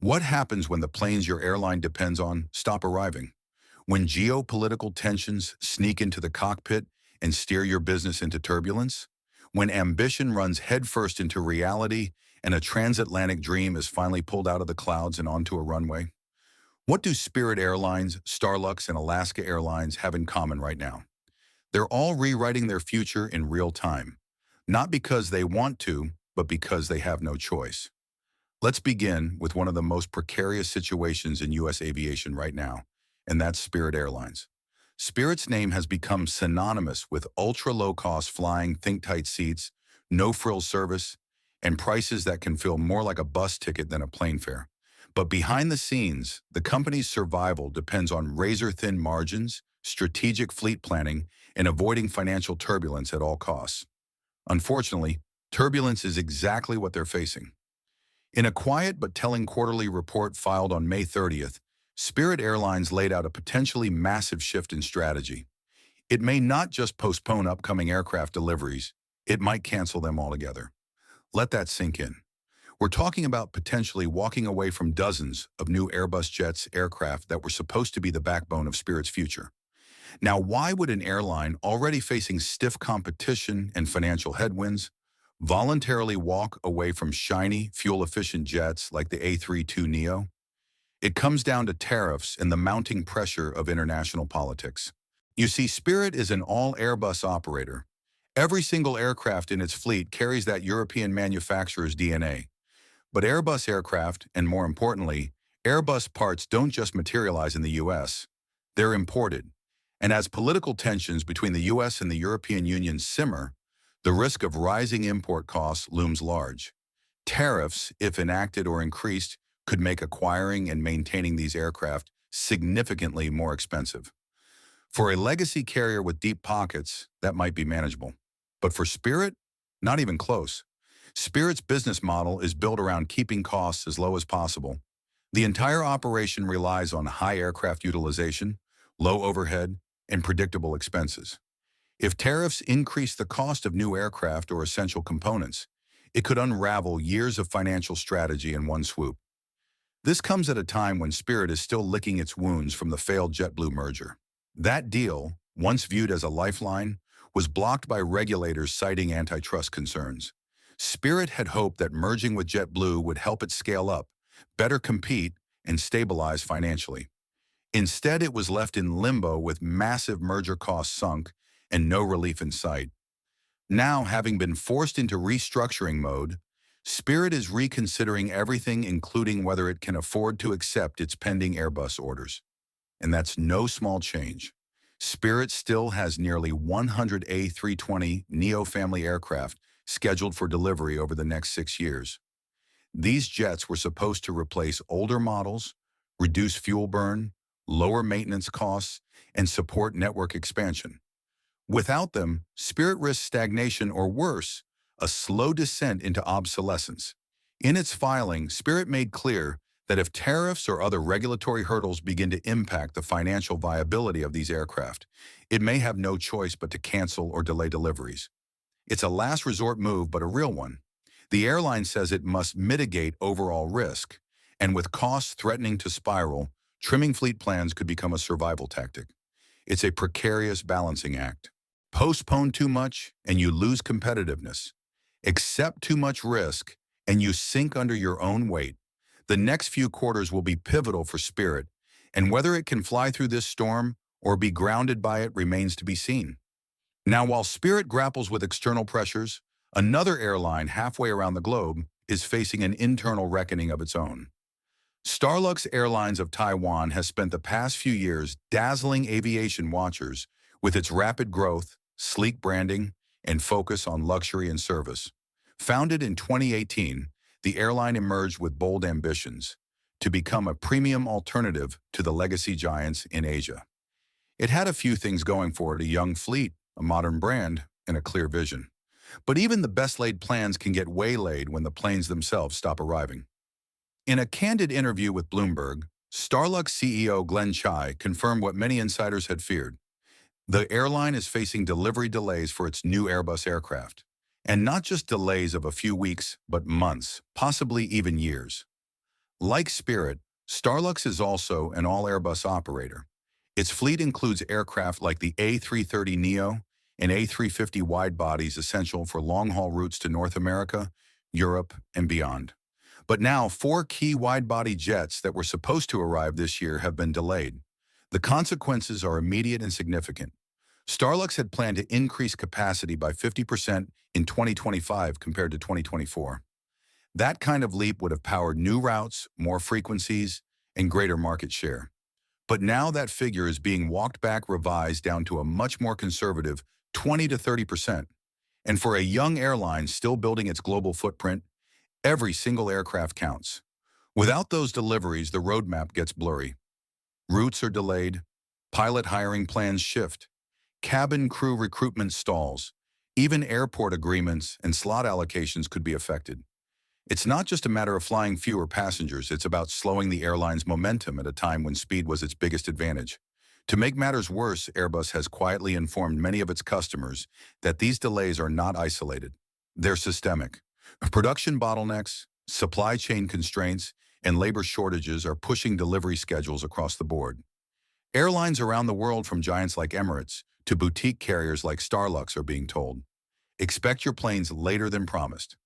What happens when the planes your airline depends on stop arriving? When geopolitical tensions sneak into the cockpit and steer your business into turbulence? When ambition runs headfirst into reality and a transatlantic dream is finally pulled out of the clouds and onto a runway? What do Spirit Airlines, STARLUX, and Alaska Airlines have in common right now? They're all rewriting their future in real time, not because they want to, but because they have no choice. Let's begin with one of the most precarious situations in U.S. aviation right now, and that's Spirit Airlines. Spirit's name has become synonymous with ultra-low-cost flying, think-tight seats, no-frills service, and prices that can feel more like a bus ticket than a plane fare. But behind the scenes, the company's survival depends on razor-thin margins, strategic fleet planning, and avoiding financial turbulence at all costs. Unfortunately, turbulence is exactly what they're facing. In a quiet but telling quarterly report filed on May 30th, Spirit Airlines laid out a potentially massive shift in strategy. It may not just postpone upcoming aircraft deliveries, it might cancel them altogether. Let that sink in. We're talking about potentially walking away from dozens of new Airbus jets aircraft that were supposed to be the backbone of Spirit's future. Now, why would an airline already facing stiff competition and financial headwinds voluntarily walk away from shiny, fuel-efficient jets like the A32neo? It comes down to tariffs and the mounting pressure of international politics. You see, Spirit is an all-Airbus operator. Every single aircraft in its fleet carries that European manufacturer's DNA. But Airbus aircraft, and more importantly, Airbus parts don't just materialize in the US. They're imported. And as political tensions between the US and the European Union simmer, the risk of rising import costs looms large. Tariffs, if enacted or increased, could make acquiring and maintaining these aircraft significantly more expensive. For a legacy carrier with deep pockets, that might be manageable. But for Spirit, not even close. Spirit's business model is built around keeping costs as low as possible. The entire operation relies on high aircraft utilization, low overhead, and predictable expenses. If tariffs increase the cost of new aircraft or essential components, it could unravel years of financial strategy in one swoop. This comes at a time when Spirit is still licking its wounds from the failed JetBlue merger. That deal, once viewed as a lifeline, was blocked by regulators citing antitrust concerns. Spirit had hoped that merging with JetBlue would help it scale up, better compete, and stabilize financially. Instead, it was left in limbo with massive merger costs sunk and no relief in sight. Now, having been forced into restructuring mode, Spirit is reconsidering everything, including whether it can afford to accept its pending Airbus orders. And that's no small change. Spirit still has nearly 100 A320neo family aircraft scheduled for delivery over the next 6 years. These jets were supposed to replace older models, reduce fuel burn, lower maintenance costs, and support network expansion. Without them, Spirit risks stagnation or worse, a slow descent into obsolescence. In its filing, Spirit made clear that if tariffs or other regulatory hurdles begin to impact the financial viability of these aircraft, it may have no choice but to cancel or delay deliveries. It's a last resort move, but a real one. The airline says it must mitigate overall risk, and with costs threatening to spiral, trimming fleet plans could become a survival tactic. It's a precarious balancing act. Postpone too much, and you lose competitiveness. Accept too much risk, and you sink under your own weight. The next few quarters will be pivotal for Spirit, and whether it can fly through this storm or be grounded by it remains to be seen. Now, while Spirit grapples with external pressures, another airline halfway around the globe is facing an internal reckoning of its own. STARLUX Airlines of Taiwan has spent the past few years dazzling aviation watchers with its rapid growth, sleek branding, and focus on luxury and service. Founded in 2018, the airline emerged with bold ambitions to become a premium alternative to the legacy giants in Asia. It had a few things going for it: a young fleet, a modern brand, and a clear vision. But even the best-laid plans can get waylaid when the planes themselves stop arriving. In a candid interview with Bloomberg, STARLUX CEO Glenn Chai confirmed what many insiders had feared. The airline is facing delivery delays for its new Airbus aircraft. And not just delays of a few weeks, but months, possibly even years. Like Spirit, STARLUX is also an all-Airbus operator. Its fleet includes aircraft like the A330neo and A350 wide bodies essential for long-haul routes to North America, Europe, and beyond. But now, four key wide-body jets that were supposed to arrive this year have been delayed. The consequences are immediate and significant. STARLUX had planned to increase capacity by 50% in 2025 compared to 2024. That kind of leap would have powered new routes, more frequencies, and greater market share. But now that figure is being walked back, revised down to a much more conservative 20 to 30%. And for a young airline still building its global footprint, every single aircraft counts. Without those deliveries, the roadmap gets blurry. Routes are delayed, pilot hiring plans shift, cabin crew recruitment stalls, even airport agreements and slot allocations could be affected. It's not just a matter of flying fewer passengers, it's about slowing the airline's momentum at a time when speed was its biggest advantage. To make matters worse, Airbus has quietly informed many of its customers that these delays are not isolated. They're systemic. Production bottlenecks, supply chain constraints, and labor shortages are pushing delivery schedules across the board. Airlines around the world, from giants like Emirates to boutique carriers like STARLUX, are being told, expect your planes later than promised.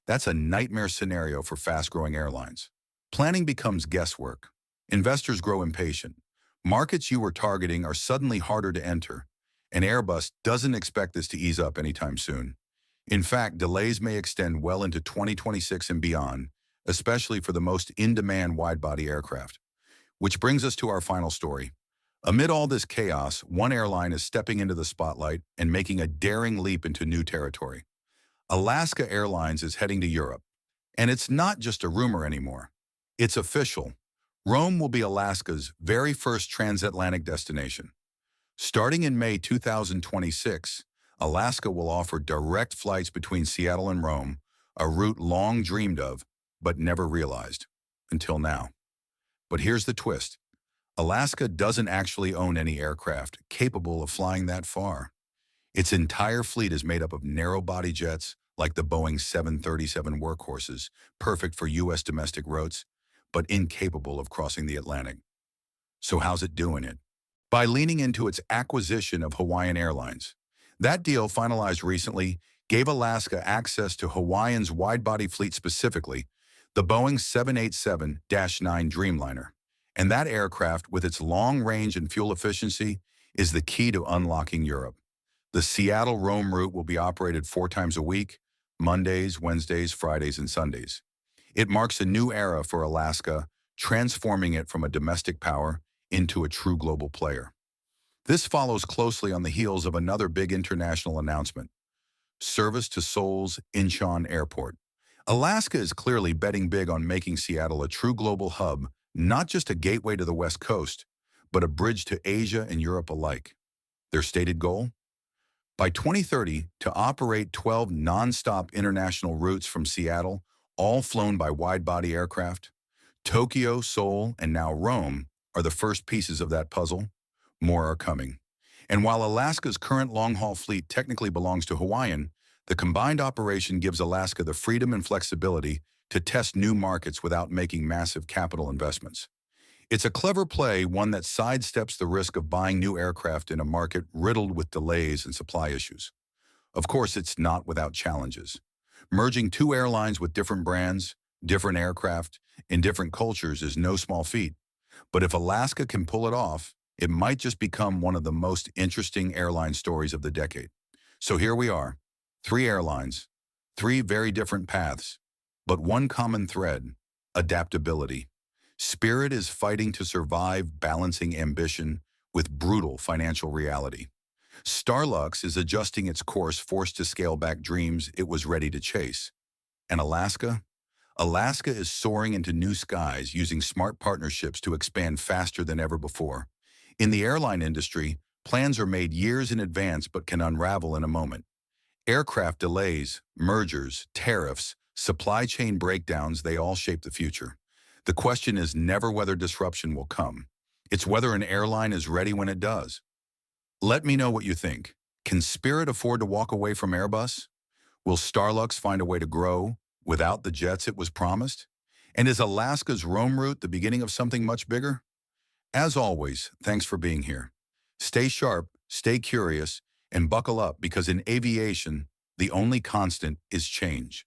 That's a nightmare scenario for fast-growing airlines. Planning becomes guesswork. Investors grow impatient. Markets you were targeting are suddenly harder to enter, and Airbus doesn't expect this to ease up anytime soon. In fact, delays may extend well into 2026 and beyond, especially for the most in-demand wide-body aircraft. Which brings us to our final story. Amid all this chaos, one airline is stepping into the spotlight and making a daring leap into new territory. Alaska Airlines is heading to Europe. And it's not just a rumor anymore. It's official. Rome will be Alaska's very first transatlantic destination. Starting in May 2026, Alaska will offer direct flights between Seattle and Rome, a route long dreamed of, but never realized, until now. But here's the twist. Alaska doesn't actually own any aircraft capable of flying that far. Its entire fleet is made up of narrow-body jets like the Boeing 737 workhorses, perfect for U.S. domestic routes, but incapable of crossing the Atlantic. So how's it doing it? By leaning into its acquisition of Hawaiian Airlines. That deal, finalized recently, gave Alaska access to Hawaiian's wide-body fleet, specifically the Boeing 787-9 Dreamliner. And that aircraft, with its long range and fuel efficiency, is the key to unlocking Europe. The Seattle-Rome route will be operated 4 times a week, Mondays, Wednesdays, Fridays, and Sundays. It marks a new era for Alaska, transforming it from a domestic power into a true global player. This follows closely on the heels of another big international announcement: service to Seoul's Incheon Airport. Alaska is clearly betting big on making Seattle a true global hub, not just a gateway to the West Coast, but a bridge to Asia and Europe alike. Their stated goal? By 2030, to operate 12 non-stop international routes from Seattle, all flown by wide-body aircraft. Tokyo, Seoul, and now Rome are the first pieces of that puzzle. More are coming. And while Alaska's current long-haul fleet technically belongs to Hawaiian, the combined operation gives Alaska the freedom and flexibility to test new markets without making massive capital investments. It's a clever play, one that sidesteps the risk of buying new aircraft in a market riddled with delays and supply issues. Of course, it's not without challenges. Merging two airlines with different brands, different aircraft, and different cultures is no small feat. But if Alaska can pull it off, it might just become one of the most interesting airline stories of the decade. So here we are, 3 airlines, 3 very different paths, but one common thread: adaptability. Spirit is fighting to survive, balancing ambition with brutal financial reality. STARLUX is adjusting its course, forced to scale back dreams it was ready to chase. And Alaska? Alaska is soaring into new skies, using smart partnerships to expand faster than ever before. In the airline industry, plans are made years in advance but can unravel in a moment. Aircraft delays, mergers, tariffs, supply chain breakdowns, they all shape the future. The question is never whether disruption will come. It's whether an airline is ready when it does. Let me know what you think. Can Spirit afford to walk away from Airbus? Will STARLUX find a way to grow without the jets it was promised? And is Alaska's Rome route the beginning of something much bigger? As always, thanks for being here. Stay sharp, stay curious, and buckle up because in aviation, the only constant is change.